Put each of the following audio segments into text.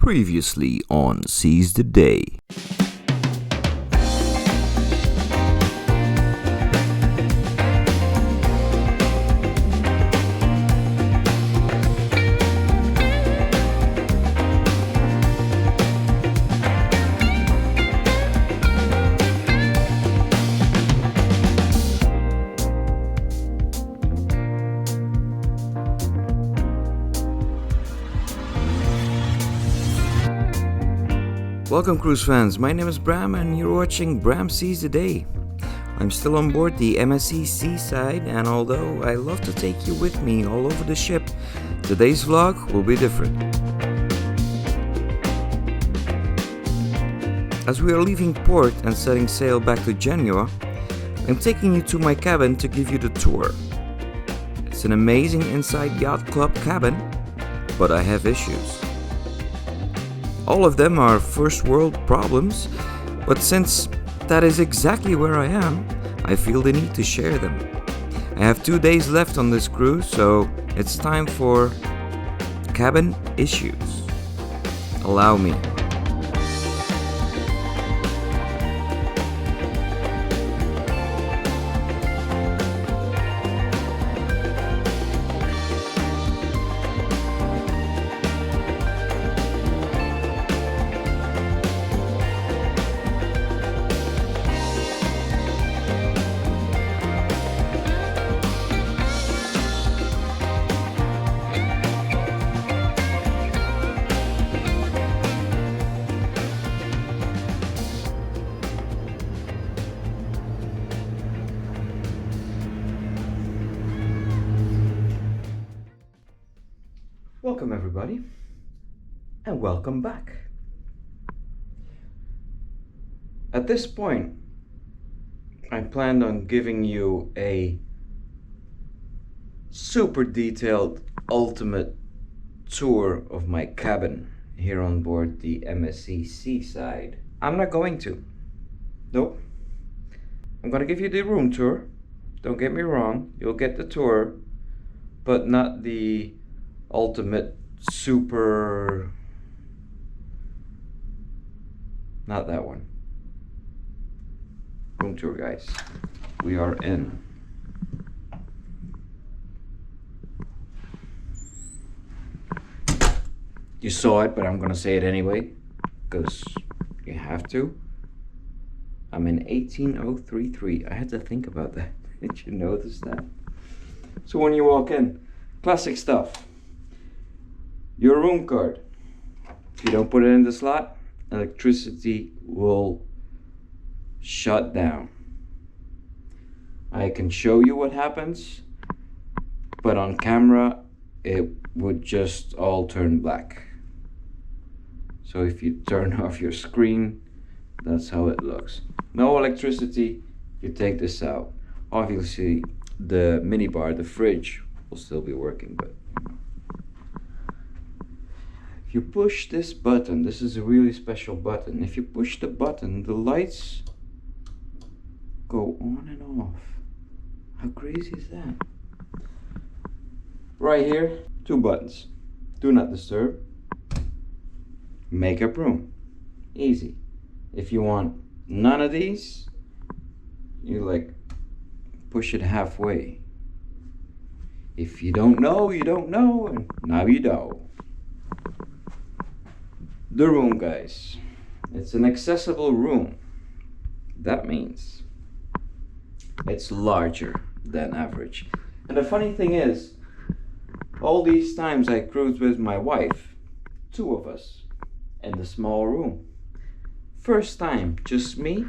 Previously on Seize the Day. Welcome cruise fans, my name is Bram and you're watching Bram Seize the Day. I'm still on board the MSC Seaside, and although I love to take you with me all over the ship, today's vlog will be different. As we are leaving port and setting sail back to Genoa, I'm taking you to my cabin to give you the tour. It's an amazing inside Yacht Club cabin, but I have issues. All of them are first world problems, but since that is exactly where I am, I feel the need to share them. I have 2 days left on this cruise, so it's time for cabin issues. Allow me. Welcome everybody, and welcome back. At this point, I planned on giving you a super detailed, ultimate tour of my cabin here on board the MSC Seaside. I'm not going to. Nope. I'm gonna give you the room tour. Don't get me wrong, you'll get the tour, but not the ultimate super, not that one. Room tour, guys. We are in. You saw it, but I'm gonna say it anyway, because you have to. I'm in 18033. I had to think about that. Did you notice that? So when you walk in, classic stuff. Your room card. If you don't put it in the slot, electricity will shut down. I can show you what happens, but on camera it would just all turn black. So if you turn off your screen, that's how it looks. No electricity. You take this out. Obviously the minibar, the fridge, will still be working, but you push this button. This is a really special button. If you push the button, the lights go on and off. How crazy is that? Right here, 2 buttons. Do not disturb. Makeup room. Easy. If you want none of these, you like push it halfway. If you don't know, you don't know, and now you know. The room, guys. It's an accessible room. That means it's larger than average. And the funny thing is, all these times I cruised with my wife, 2 of us, in the small room. First time, just me,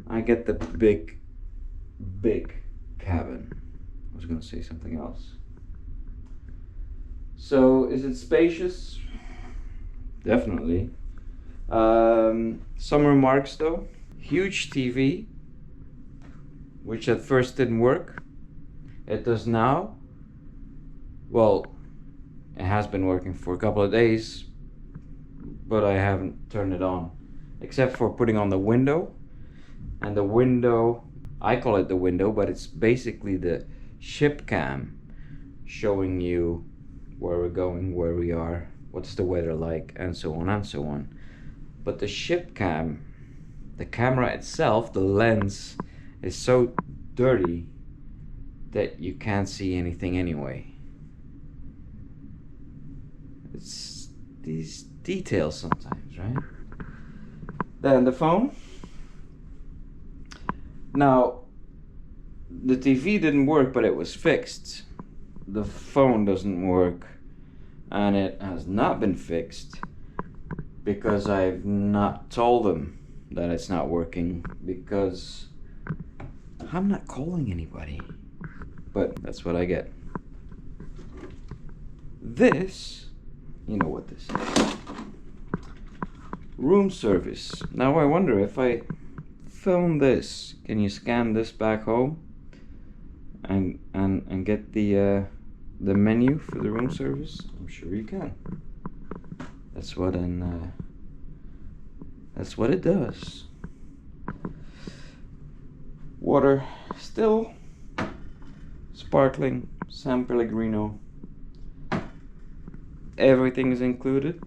I get the big cabin. I was gonna say something else. So, is it spacious? Definitely. Some remarks though. Huge TV, which at first didn't work. It does now. Well, it has been working for a couple of days, but I haven't turned it on. Except for putting on the window. And the window, I call it the window, but it's basically the ship cam showing you where we're going, where we are, what's the weather like, and so on and so on. But the ship cam, the camera itself, the lens is so dirty that you can't see anything anyway. It's these details sometimes, right? Then the phone. Now, the TV didn't work, but it was fixed. The phone doesn't work, and it has not been fixed because I've not told them that it's not working, because I'm not calling anybody. But that's what I get. This, you know what this is. Room service. Now I wonder if I film this, can you scan this back home and get the menu for the room service? I'm sure you can. That's what it does. Water still sparkling San Pellegrino. Everything is included.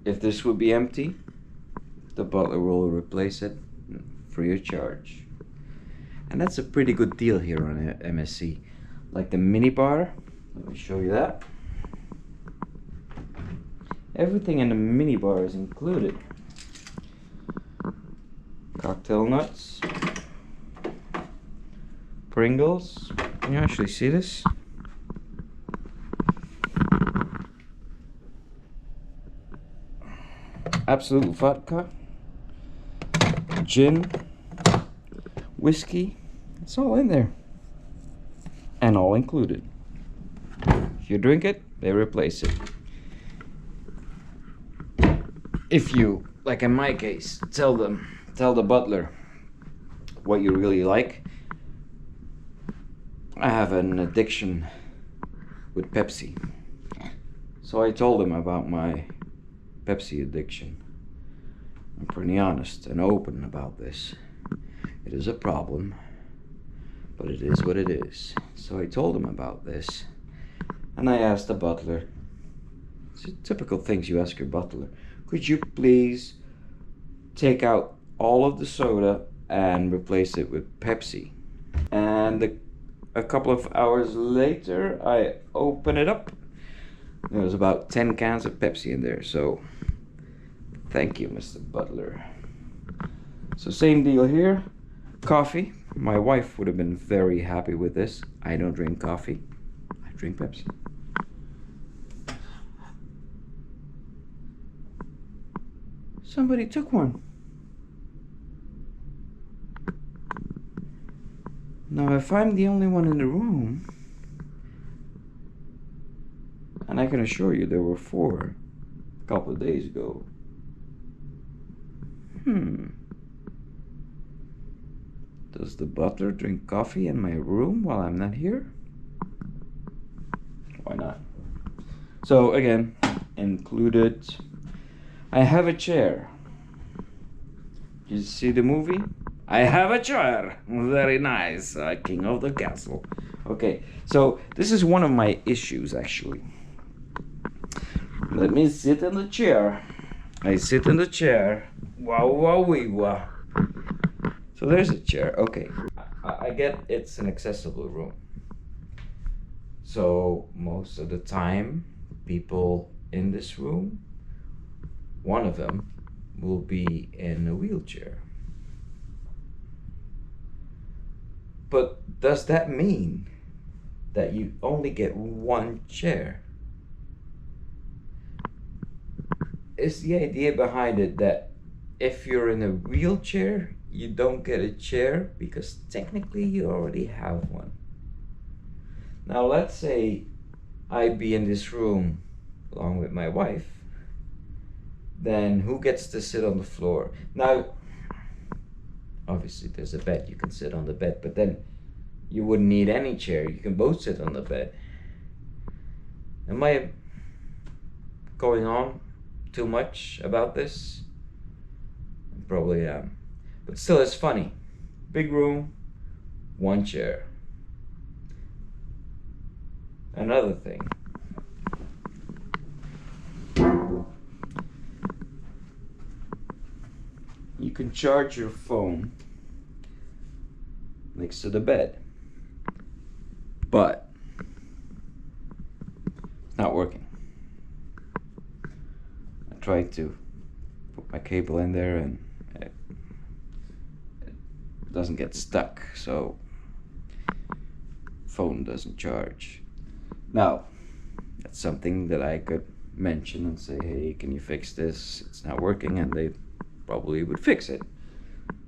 If this would be empty, the butler will replace it free of charge. And that's a pretty good deal here on MSC. Like the mini bar, let me show you that. Everything in the mini bar is included. Cocktail nuts, Pringles. Can you actually see this? Absolute vodka, gin, whiskey. It's all in there. And all included. If you drink it, they replace it. If you, like in my case, tell the butler what you really like. I have an addiction with Pepsi. So I told him about my Pepsi addiction. I'm pretty honest and open about this. It is a problem, but it is what it is. So I told him about this, and I asked the butler. It's typical things you ask your butler. Could you please take out all of the soda and replace it with Pepsi? And a couple of hours later, I open it up. There was about 10 cans of Pepsi in there, so thank you, Mr. Butler. So same deal here. Coffee. My wife would have been very happy with this. I don't drink coffee. I drink Pepsi. Somebody took one. Now, if I'm the only one in the room, and I can assure you there were 4 a couple of days ago. Does the butler drink coffee in my room while I'm not here? Why not? So again, included. I have a chair. You see the movie? I have a chair. Very nice. King of the castle. Okay, so this is one of my issues actually. Let me sit in the chair. I sit in the chair. Wow, wow, wee, wow. So there's a chair. Okay, I get it's an accessible room. So most of the time, people in this room, one of them will be in a wheelchair. But does that mean that you only get one chair? Is the idea behind it that if you're in a wheelchair, you don't get a chair because technically you already have one? Now let's say I'd be in this room along with my wife, then who gets to sit on the floor? Now, obviously there's a bed, you can sit on the bed, but then you wouldn't need any chair, you can both sit on the bed. Am I going on too much about this? Probably am. But still, it's funny. Big room, one chair. Another thing. can charge your phone next to the bed, but it's not working. I tried to put my cable in there and it doesn't get stuck, so phone doesn't charge. Now, that's something that I could mention and say, hey, can you fix this? It's not working, and they probably would fix it.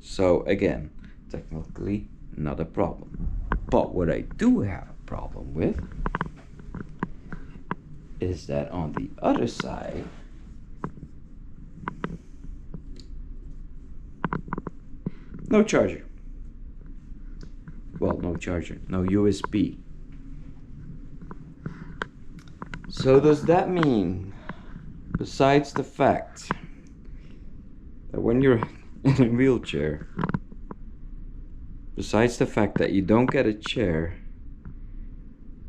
So again, technically not a problem. But what I do have a problem with is that on the other side, no charger. Well, no charger, no USB. So does that mean, besides the fact that when you're in a wheelchair, besides the fact that you don't get a chair,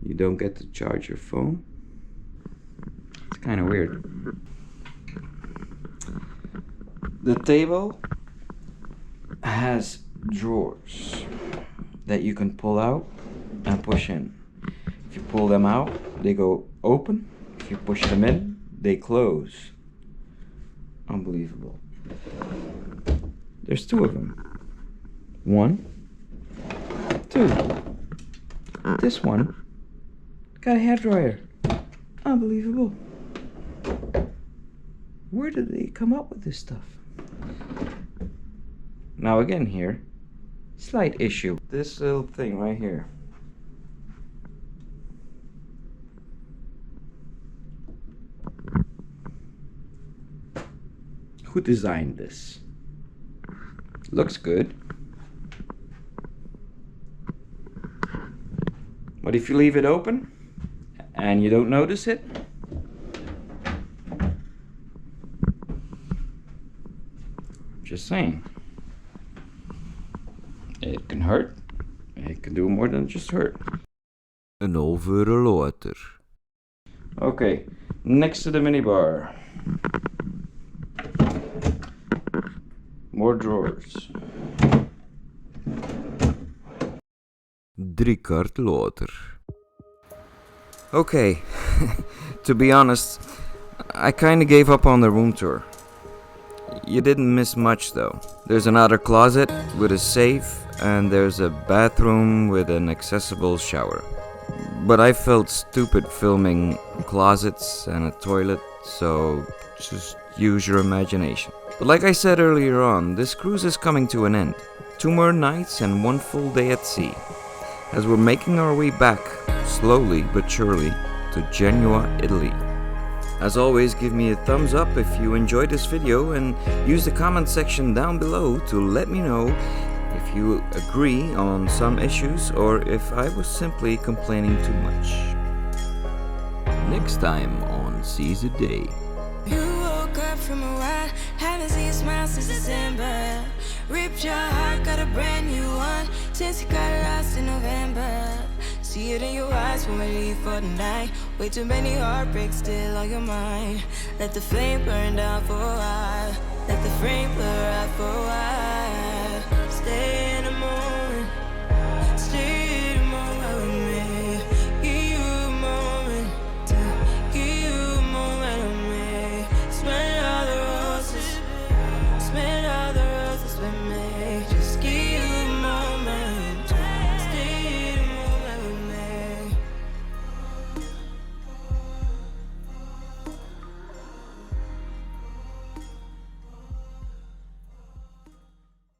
you don't get to charge your phone? It's kind of weird. The table has drawers that you can pull out and push in. If you pull them out, they go open. If you push them in, they close. Unbelievable. There's two of them. 1, 2. This one got a hairdryer. Unbelievable. Where did they come up with this stuff? Now again here, slight issue. This little thing right here. Who designed this? Looks good. But if you leave it open and you don't notice it, just saying, it can hurt. It can do more than just hurt. An over later. Okay, next to the minibar, more drawers. 3 kwart later. Okay, to be honest, I kinda gave up on the room tour. You didn't miss much though. There's another closet with a safe, and there's a bathroom with an accessible shower. But I felt stupid filming closets and a toilet, so just use your imagination. But like I said earlier on, this cruise is coming to an end. 2 more nights and 1 full day at sea, as we're making our way back, slowly but surely, to Genoa, Italy. As always, give me a thumbs up if you enjoyed this video, and use the comment section down below to let me know if you agree on some issues or if I was simply complaining too much. Next time on Seize a Day. You woke up from a ride, haven't seen a smile since December. Ripped your heart, got a brand new one since you got lost in November. See it in your eyes when we leave for the night. Way too many heartbreaks still on your mind. Let the flame burn down for a while. Let the flame blur out for a while. Stay